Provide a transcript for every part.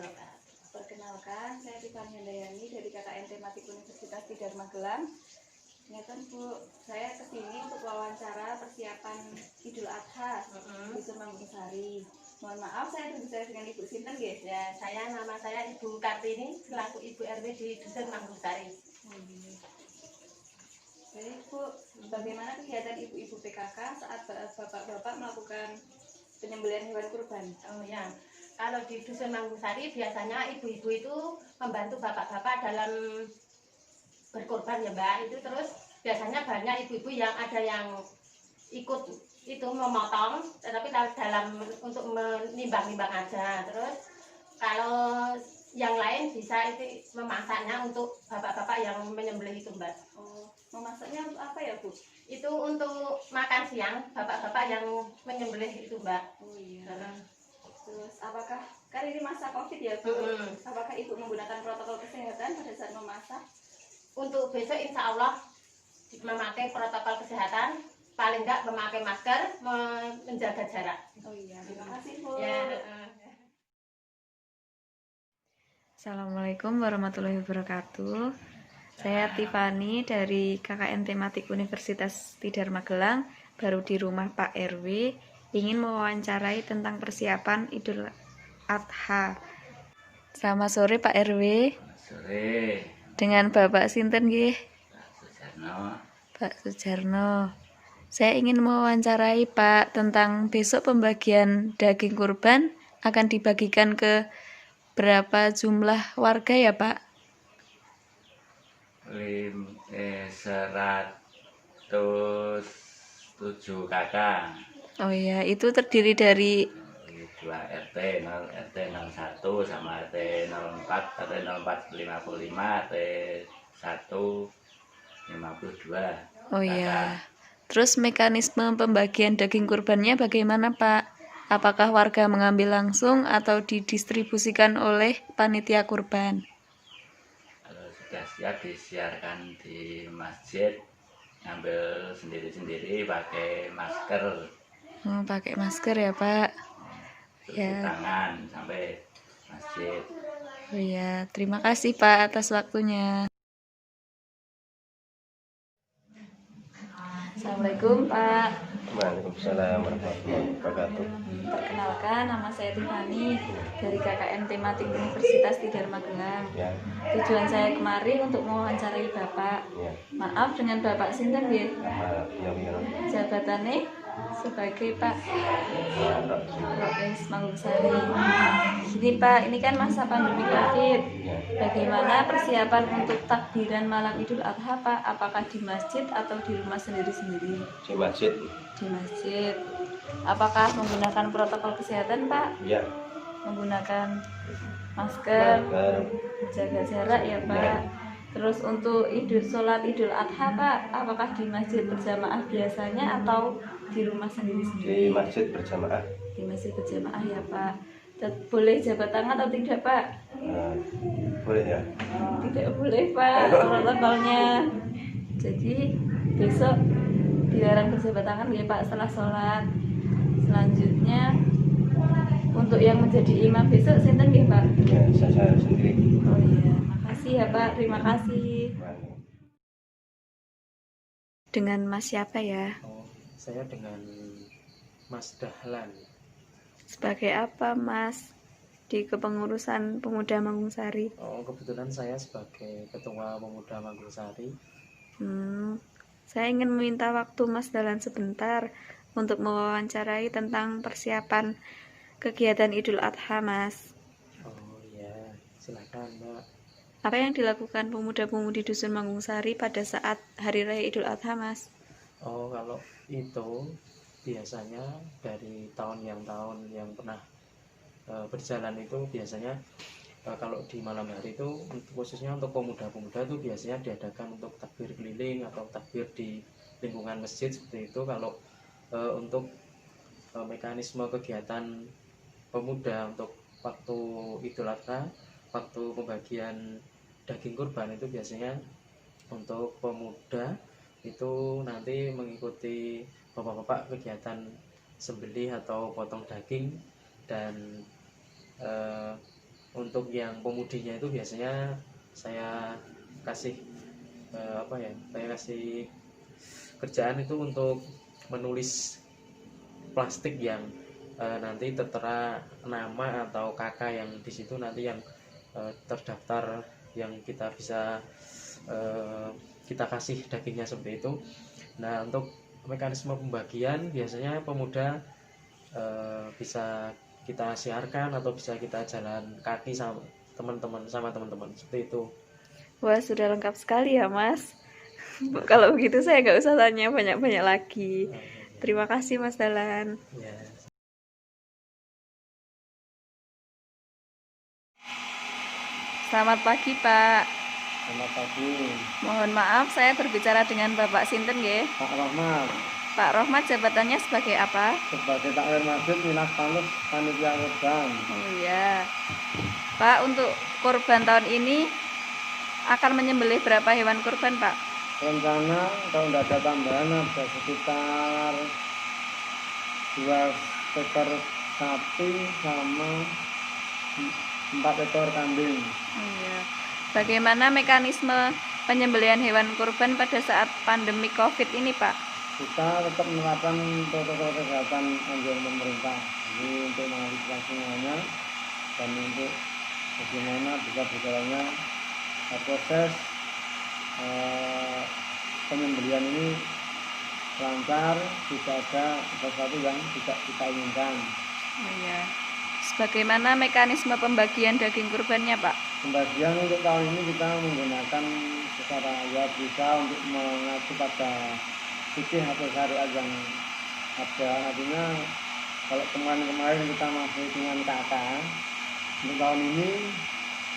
wabarakatuh. Perkenalkan, saya Tiffany Handayani dari KKN Tematik Universitas Tidar Magelang. Ingatan Bu, saya kesini untuk wawancara persiapan Idul Adha di Dusun Mangungsari. Mohon maaf, saya berbicara dengan Ibu Sinten, guys. Ya, nama saya Ibu Kartini selaku Ibu RW di Dusun Mangungsari. Baik Bu, bagaimana kegiatan ibu-ibu PKK saat bapak-bapak melakukan penyembelihan hewan kurban? Oh ya, kalau di Dusun Mangungsari biasanya ibu-ibu itu membantu bapak-bapak dalam berkorban ya Mbak. Itu terus biasanya banyak ibu-ibu yang ada yang ikut itu memotong, tetapi dalam untuk menimbang-nimbang aja. Terus kalau yang lain bisa itu memasaknya untuk bapak-bapak yang menyembelih itu Mbak. Oh, memasaknya untuk apa ya Bu? Itu untuk makan siang bapak-bapak yang menyembelih itu Mbak. Oh iya. Terus apakah kan ini masa COVID ya Bu? Apakah Ibu menggunakan protokol kesehatan pada saat memasak? Untuk besok insya Allah memakai protokol kesehatan, paling enggak memakai masker, menjaga jarak. Oh iya, terima kasih Bu. Ya. Assalamualaikum warahmatullahi wabarakatuh. Saya Tiffany dari KKN Tematik Universitas Tidar Magelang, baru di rumah Pak RW, ingin mewawancarai tentang persiapan Idul Adha. Selamat sore Pak RW. Sore. Dengan Bapak Sinten nggih? Sujarno. Pak Sujarno. Saya ingin mewawancarai Pak tentang besok pembagian daging kurban akan dibagikan ke berapa jumlah warga ya Pak? 107 kakak. Oh ya, itu terdiri dari 2 RT, 0 RT 01 sama RT 04, RT 04 55, RT 1 52. Oh iya. Terus mekanisme pembagian daging kurbannya bagaimana Pak? Apakah warga mengambil langsung atau didistribusikan oleh panitia kurban? Kalau sudah siap disiarkan di masjid, ngambil sendiri-sendiri pakai masker. Pakai masker ya Pak? Cuci Ya. tangan sampai masjid. Oh iya, terima kasih Pak atas waktunya. Assalamualaikum Pak. Waalaikumsalam warahmatullahi wabarakatuh. Perkenalkan, nama saya Tiffany dari KKN Tematik Universitas Tidar Magelang. Ya, Tujuan saya kemarin untuk mewawancarai Bapak. ya. Maaf, dengan Bapak Sinten nggih? Pak Yawiro. Jabatannya sebagai Pak Rois Mangungsari. Gini Pak, ini kan masa pandemi COVID. Ya. Bagaimana persiapan untuk takbiran malam Idul Adha Pak? Apakah di masjid atau di rumah sendiri-sendiri? Di masjid. Di masjid. Apakah menggunakan protokol kesehatan Pak? Ya. Menggunakan masker, jaga jarak ya Pak. Ya. Terus untuk sholat Idul Adha Pak, apakah di masjid berjamaah biasanya atau di rumah Di sendiri-sendiri? masjid berjamaah. Di masjid berjamaah ya Pak. Boleh jabat tangan atau tidak Pak? Boleh ya. Tidak boleh Pak, protokolnya. Jadi besok dilarang berjabat tangan ya Pak setelah sholat. Selanjutnya untuk yang menjadi imam besok sinten nggih Pak? Ya, saya sendiri. Oh iya, makasih ya Pak, terima kasih. Dengan Mas siapa ya? Oh, saya dengan Mas Dahlan. Sebagai apa Mas di kepengurusan Pemuda Mangungsari? Oh, kebetulan saya sebagai Ketua Pemuda Mangungsari. Saya ingin meminta waktu Mas Dahlan sebentar untuk mewawancarai tentang persiapan kegiatan Idul Adha Mas. Oh iya, silakan Mbak. Apa yang dilakukan pemuda-pemudi Dusun Mangungsari pada saat Hari Raya Idul Adha Mas? Oh, kalau itu biasanya dari tahun yang pernah berjalan itu biasanya kalau di malam hari itu khususnya untuk pemuda-pemuda itu biasanya diadakan untuk takbir keliling atau takbir di lingkungan masjid seperti itu. Kalau untuk mekanisme kegiatan pemuda untuk waktu Idul Adha, waktu pembagian daging kurban itu biasanya untuk pemuda itu nanti mengikuti bapak-bapak kegiatan sembelih atau potong daging, dan untuk yang pemudinya itu biasanya saya kasih saya kasih kerjaan itu untuk menulis plastik yang nanti tertera nama atau kakak yang di situ nanti yang terdaftar, yang kita bisa kita kasih dagingnya seperti itu. Nah, untuk mekanisme pembagian biasanya pemuda bisa kita siarkan atau bisa kita jalan kaki sama teman-teman seperti itu. Wah, sudah lengkap sekali ya Mas. Kalau begitu saya nggak usah tanya banyak-banyak lagi. Terima kasih Mas Dahlan. Ya. Selamat pagi Pak. Selamat pagi, Mohon maaf saya berbicara dengan Bapak Sinten nggih? Pak Rahmat. Pak Rohmat jabatannya sebagai apa? Sebagai takwir masjid Minas Panus Panitia Kurban. Oh iya. Pak, untuk kurban tahun ini akan menyembelih berapa hewan kurban Pak? Rencana kalau tidak ada tambahan ada sekitar 2 ekor sapi sama 4 ekor kambing. Oh iya. Bagaimana mekanisme penyembelihan hewan kurban pada saat pandemi COVID ini Pak? Kita tetap menerapkan protokol kesehatan anjuran pemerintah. Jadi untuk mengantisipasi semuanya dan untuk bagaimana bisa berjalannya proses penyembelihan ini lancar, tidak ada sesuatu yang tidak kita inginkan. Oh iya. Bagaimana mekanisme pembagian daging kurbannya Pak? Pembagian untuk tahun ini kita menggunakan secara ya bisa untuk mengacu pada fikih atau syariat yang ada. Artinya kalau kemarin kita masih dengan kakak, untuk tahun ini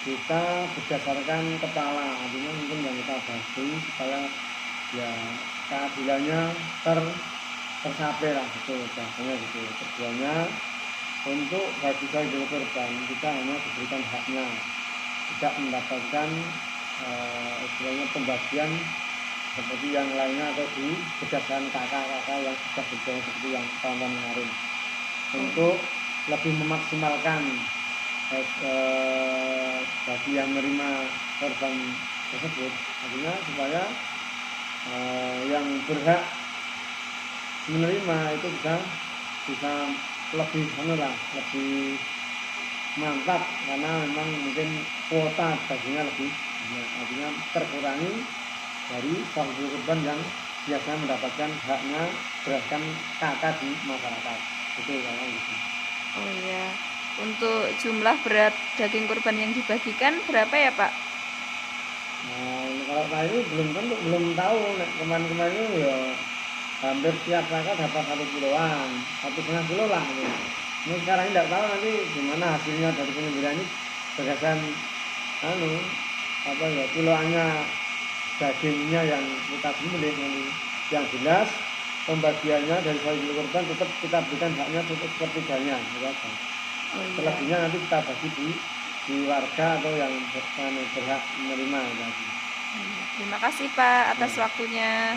kita berdasarkan kepala, artinya mungkin yang kita bagi supaya ya keadilannya tercapai lah, gitu bahasanya gitu. Tujuannya untuk bagi Idul Kurban kita hanya diberikan haknya, tidak mendapatkan istilahnya pembagian seperti yang lainnya atau di berdasarkan kakak-kakak yang sudah berjalan seperti yang tahun-tahun kemarin, untuk lebih memaksimalkan bagi yang menerima korban tersebut, artinya supaya yang berhak menerima itu bisa lebih lebih mantap, karena memang mungkin kuota baginya lebih artinya terkurangi dari sahibul kurban yang biasanya mendapatkan haknya berdasarkan kakak di masyarakat. Itu kalau gitu. Oh iya. Untuk jumlah berat daging kurban yang dibagikan berapa ya Pak? Nah, kalau saya ini belum tahu. Kemarin itu ya hampir tiap kakak dapat 1 kiloan, 1,5 kilo lah. Ini sekarang tidak tahu nanti gimana hasilnya dari penyembelihan ini berdasarkan kiloannya dagingnya yang kita sembelih nanti. Yang jelas pembagiannya dari sahibul kurban tetap kita berikan haknya untuk sepertiganya, gitu aja. Oh iya. Selebihnya nanti kita bagi di warga atau yang berhak menerima. Terima kasih Pak atas waktunya.